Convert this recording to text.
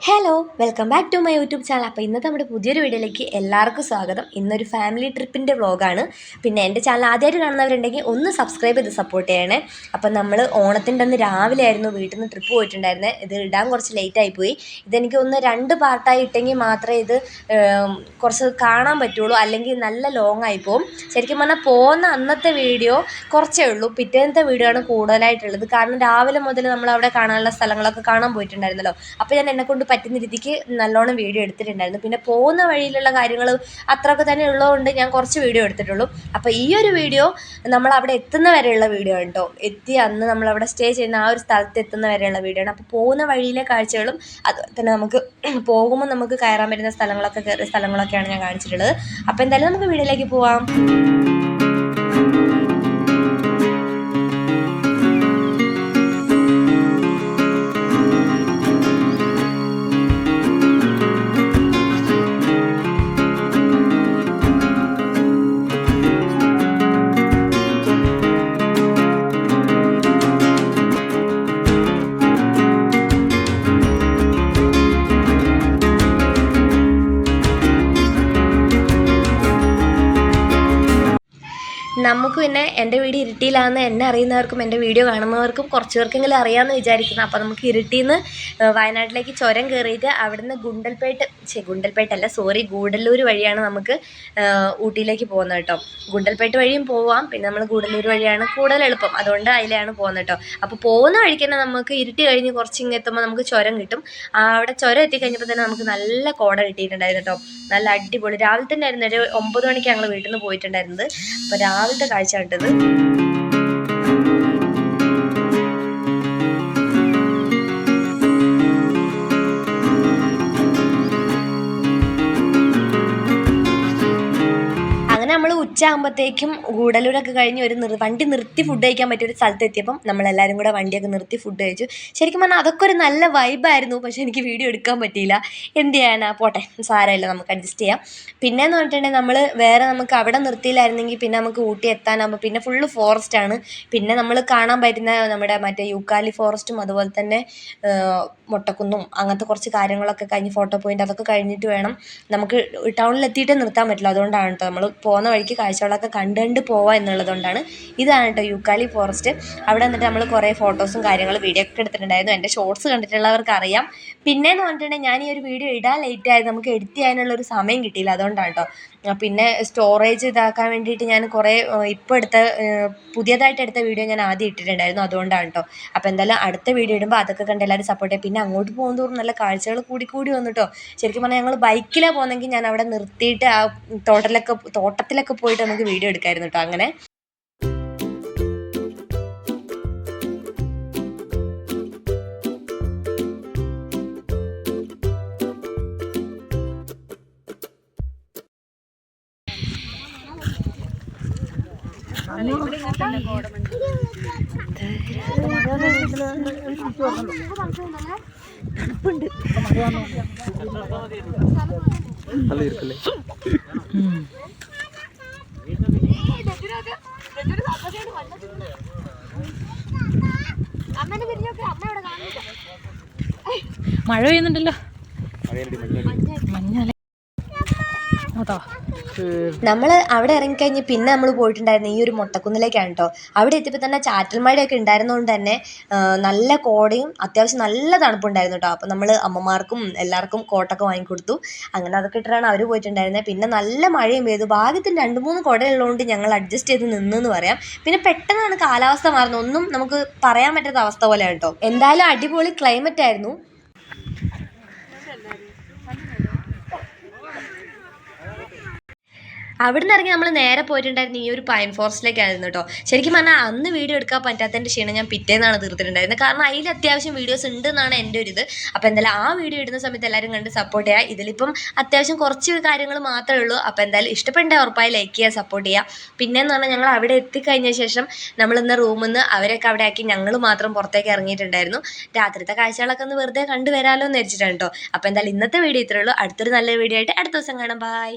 Hello welcome back to my YouTube channel. അപ്പോൾ ഇന്നത്തെ നമ്മുടെ പുതിയൊരു വീഡിയോയിലേക്ക് എല്ലാവർക്കും സ്വാഗതം. ഇന്നൊരു ഫാമിലി ട്രിപ്പിൻ്റെ വ്ളോഗാണ്. പിന്നെ എൻ്റെ ചാനൽ ആദ്യമായിട്ട് കാണുന്നവരുണ്ടെങ്കിൽ ഒന്ന് സബ്സ്ക്രൈബ് ചെയ്ത് സപ്പോർട്ട് ചെയ്യണേ. അപ്പം നമ്മൾ ഓണത്തിൻ്റെ അന്ന് രാവിലെ ആയിരുന്നു വീട്ടിൽ നിന്ന് ട്രിപ്പ് പോയിട്ടുണ്ടായിരുന്നത്. ഇത് ഇടാൻ കുറച്ച് ലേറ്റായി പോയി. ഇതെനിക്ക് ഒന്ന് 2 പാർട്ടായി ഇട്ടെങ്കിൽ മാത്രമേ ഇത് കുറച്ച് കാണാൻ പറ്റുള്ളൂ, അല്ലെങ്കിൽ നല്ല ലോങ് ആയി പോകും. ശരിക്കും പറഞ്ഞാൽ പോകുന്ന അന്നത്തെ വീഡിയോ കുറച്ചേ ഉള്ളൂ, പിറ്റേന്നത്തെ വീഡിയോ ആണ് കൂടുതലായിട്ടുള്ളത്. കാരണം രാവിലെ മുതൽ നമ്മൾ അവിടെ കാണാനുള്ള സ്ഥലങ്ങളൊക്കെ കാണാൻ പോയിട്ടുണ്ടായിരുന്നല്ലോ. അപ്പോൾ ഞാൻ എന്നെക്കൊണ്ട് പറ്റുന്ന രീതിക്ക് നല്ലോണം വീഡിയോ എടുത്തിട്ടുണ്ടായിരുന്നു. പിന്നെ പോകുന്ന വഴിയിലുള്ള കാര്യങ്ങൾ അത്രയൊക്കെ തന്നെ ഉള്ളതുകൊണ്ട് ഞാൻ കുറച്ച് വീഡിയോ എടുത്തിട്ടുള്ളൂ. അപ്പോൾ ഈ ഒരു വീഡിയോ നമ്മൾ അവിടെ എത്തുന്ന വരെയുള്ള വീഡിയോ ആണ് കേട്ടോ. എത്തി അന്ന് നമ്മളവിടെ സ്റ്റേ ചെയ്യുന്ന ആ ഒരു സ്ഥലത്ത് എത്തുന്ന വരെയുള്ള വീഡിയോ ആണ്. അപ്പോൾ പോകുന്ന വഴിയിലെ കാഴ്ചകളും അതുപോലെ തന്നെ നമുക്ക് പോകുമ്പോൾ നമുക്ക് കയറാൻ പറ്റുന്ന സ്ഥലങ്ങളൊക്കെയാണ് ഞാൻ കാണിച്ചിട്ടുള്ളത്. അപ്പോൾ എന്തായാലും നമുക്ക് വീഡിയോയിലേക്ക് പോവാം. നമുക്ക് പിന്നെ എൻ്റെ വീട് ഇരിട്ടിയിലാണെന്ന് എന്നെ അറിയുന്നവർക്കും എൻ്റെ വീഡിയോ കാണുന്നവർക്കും കുറച്ച് പേർക്കെങ്കിലും അറിയാമെന്ന് വിചാരിക്കുന്നു. അപ്പോൾ നമുക്ക് ഇരിട്ടിയിൽ നിന്ന് വയനാട്ടിലേക്ക് ചുരം കയറിയിട്ട് അവിടുന്ന് ഗൂഡല്ലൂർ വഴിയാണ് നമുക്ക് ഊട്ടിയിലേക്ക് പോകുന്നത് കേട്ടോ. ഗുണ്ടൽപേട്ട് വഴിയും പോവാം, പിന്നെ നമ്മൾ ഗൂഡല്ലൂർ വഴിയാണ് കൂടുതൽ എളുപ്പം, അതുകൊണ്ട് അതിലാണ് പോകുന്നത് കേട്ടോ. അപ്പോൾ പോകുന്ന വഴിക്ക് തന്നെ നമുക്ക് ഇരിട്ടി കഴിഞ്ഞ് കുറച്ച് ഇങ്ങ് എത്തുമ്പോൾ നമുക്ക് ചുരം കിട്ടും. അവിടെ ചുരം എത്തിക്കഴിഞ്ഞപ്പോൾ തന്നെ നമുക്ക് നല്ല കോട കിട്ടിയിട്ടുണ്ടായിരുന്നു കേട്ടോ. നല്ല അടിപൊളി. രാവിലെ തന്നെ ആയിരുന്നു, ഒരു 9 മണിക്ക് ഞങ്ങൾ വീട്ടിൽ നിന്ന് പോയിട്ടുണ്ടായിരുന്നത്. അപ്പോൾ രാവിലത്തെ കാഴ്ച കണ്ടത്. നമ്മൾ ഉച്ചയാകുമ്പോഴത്തേക്കും ഗൂഡല്ലൂരൊക്കെ കഴിഞ്ഞ് ഒരു വണ്ടി നിർത്തി ഫുഡ് കഴിക്കാൻ പറ്റിയൊരു സ്ഥലത്ത് എത്തിയപ്പം നമ്മളെല്ലാവരും കൂടെ വണ്ടിയൊക്കെ നിർത്തി ഫുഡ് കഴിച്ചു. ശരിക്കും പറഞ്ഞാൽ അതൊക്കെ ഒരു നല്ല വൈബായിരുന്നു. പക്ഷേ എനിക്ക് വീഡിയോ എടുക്കാൻ പറ്റിയില്ല. എന്ത് ചെയ്യാനാ, പോട്ടെ, സാരമില്ല, നമുക്ക് അഡ്ജസ്റ്റ് ചെയ്യാം. പിന്നെയെന്ന് പറഞ്ഞിട്ടുണ്ടെങ്കിൽ നമുക്ക് അവിടെ നിർത്തിയില്ലായിരുന്നെങ്കിൽ പിന്നെ നമുക്ക് ഊട്ടി എത്താനാകുമ്പോൾ പിന്നെ ഫുള്ള് ഫോറസ്റ്റാണ്. പിന്നെ നമ്മൾ കാണാൻ പറ്റുന്ന നമ്മുടെ മറ്റേ യൂക്കാലി ഫോറസ്റ്റും അതുപോലെ തന്നെ മൊട്ടക്കുന്നും അങ്ങനത്തെ കുറച്ച് കാര്യങ്ങളൊക്കെ കഴിഞ്ഞ് ഫോട്ടോ പോയിൻ്റ് അതൊക്കെ കഴിഞ്ഞിട്ട് വേണം നമുക്ക് ടൗണിലെത്തിയിട്ട് നിർത്താൻ പറ്റില്ല. അതുകൊണ്ടാണ് കേട്ടോ നമ്മൾ പോകുന്ന വഴിക്ക് കാഴ്ചകളൊക്കെ കണ്ടുകൊണ്ട് പോവുക എന്നുള്ളതുകൊണ്ടാണ്. ഇതാണ് കേട്ടോ യൂക്കാലി ഫോറസ്റ്റ്. അവിടെ വന്നിട്ട് നമ്മൾ കുറേ ഫോട്ടോസും കാര്യങ്ങളും വീഡിയോ ഒക്കെ എടുത്തിട്ടുണ്ടായിരുന്നു. എൻ്റെ ഷോർട്സ് കണ്ടിട്ടുള്ളവർക്ക് അറിയാം. പിന്നെയെന്ന് പറഞ്ഞിട്ടുണ്ടെങ്കിൽ ഞാൻ ഈ ഒരു വീഡിയോ ഇടാൻ ലേറ്റായത് നമുക്ക് എഡിറ്റ് ചെയ്യാനുള്ളൊരു സമയം കിട്ടിയില്ല, അതുകൊണ്ടാണ് കേട്ടോ. പിന്നെ സ്റ്റോറേജ് ഇതാക്കാൻ വേണ്ടിയിട്ട് ഞാൻ കുറേ പുതിയതായിട്ട് എടുത്ത വീഡിയോ ഞാൻ ആദ്യം ഇട്ടിട്ടുണ്ടായിരുന്നു, അതുകൊണ്ടാണ് കേട്ടോ. അപ്പോൾ എന്തായാലും അടുത്ത വീഡിയോ ഇടുമ്പോൾ അതൊക്കെ കണ്ട് എല്ലാവരും സപ്പോർട്ട് ചെയ്യും. പിന്നെ അങ്ങോട്ട് പോകുന്നതോറും നല്ല കാഴ്ചകൾ കൂടി വന്നു കേട്ടോ. ശരിക്കും പറഞ്ഞാൽ ഞങ്ങൾ ബൈക്കിലാണ് പോകുന്നതെങ്കിൽ ഞാൻ അവിടെ നിർത്തിയിട്ട് ആ തോട്ടത്തിലൊക്കെ പോയിട്ട് നമുക്ക് വീഡിയോ എടുക്കാമായിരുന്നു കേട്ടോ. അങ്ങനെ മഴ പെയ്യുന്നുണ്ടല്ലോ, മഞ്ഞല്ലേ. നമ്മൾ അവിടെ ഇറങ്ങിക്കഴിഞ്ഞ് പിന്നെ നമ്മൾ പോയിട്ടുണ്ടായിരുന്നു ഈ ഒരു മൊട്ടക്കുന്നിലേക്കാണ് കേട്ടോ. അവിടെ എത്തിയപ്പോൾ തന്നെ ചാറ്റൽ മഴയൊക്കെ ഉണ്ടായിരുന്നതുകൊണ്ട് തന്നെ നല്ല കോടയും അത്യാവശ്യം നല്ല തണുപ്പുണ്ടായിരുന്നു കേട്ടോ. അപ്പോൾ നമ്മൾ അമ്മമാർക്കും എല്ലാവർക്കും കോട്ടൊക്കെ വാങ്ങിക്കൊടുത്തു. അങ്ങനെ അതൊക്കെ ഇട്ടിട്ടാണ് അവർ പോയിട്ടുണ്ടായിരുന്നത്. പിന്നെ നല്ല മഴയും പെയ്തു. ഭാഗ്യത്തിന് 2-3 കുടയുള്ളതുകൊണ്ട് ഞങ്ങൾ അഡ്ജസ്റ്റ് ചെയ്ത് നിന്നെന്ന് പറയാം. പിന്നെ പെട്ടെന്നാണ് കാലാവസ്ഥ മാറുന്നത്, ഒന്നും നമുക്ക് പറയാൻ പറ്റാത്ത അവസ്ഥ പോലെയാണ് കേട്ടോ. എന്തായാലും അടിപൊളി ക്ലൈമറ്റ് ആയിരുന്നു. അവിടെ നിന്ന് ഇറങ്ങി നമ്മൾ നേരെ പോയിട്ടുണ്ടായിരുന്നു ഈ ഒരു പൈൻ ഫോറസ്റ്റിലേക്കായിരുന്നു കേട്ടോ. ശരിക്കും പറഞ്ഞാൽ അന്ന് വീഡിയോ എടുക്കാൻ പറ്റാത്തതിൻ്റെ ക്ഷീണം ഞാൻ പിറ്റേന്നാണ് തീർത്തിട്ടുണ്ടായിരുന്നത്. കാരണം അതിൽ അത്യാവശ്യം വീഡിയോസ് ഉണ്ടെന്നാണ് എൻ്റെ ഒരു ഇത്. അപ്പോൾ എന്തായാലും ആ വീഡിയോ ഇടുന്ന സമയത്ത് എല്ലാവരും കണ്ട് സപ്പോർട്ട് ചെയ്യുക. ഇതിലിപ്പം അത്യാവശ്യം കുറച്ച് കാര്യങ്ങൾ മാത്രമേ ഉള്ളൂ. അപ്പോൾ എന്തായാലും ഇഷ്ടപ്പെട്ട ഉറപ്പായി ലൈക്ക് ചെയ്യുക, സപ്പോർട്ട് ചെയ്യുക. പിന്നെയെന്ന് പറഞ്ഞാൽ ഞങ്ങൾ അവിടെ എത്തിക്കഴിഞ്ഞ ശേഷം നമ്മളിന്ന് റൂമിൽ നിന്ന് അവരൊക്കെ അവിടെ ആക്കി ഞങ്ങൾ മാത്രം പുറത്തേക്ക് ഇറങ്ങിയിട്ടുണ്ടായിരുന്നു. രാത്രിത്തെ കാഴ്ചകളൊക്കെ ഒന്ന് വെറുതെ കണ്ടുവരാമല്ലോ എന്ന് വെച്ചിട്ടാണ് കേട്ടോ. അപ്പോൾ എന്തായാലും ഇന്നത്തെ വീഡിയോ ഇത്രയേ ഉള്ളൂ. അടുത്തൊരു നല്ല വീഡിയോ ആയിട്ട് അടുത്ത ദിവസം കാണാം. ബൈ.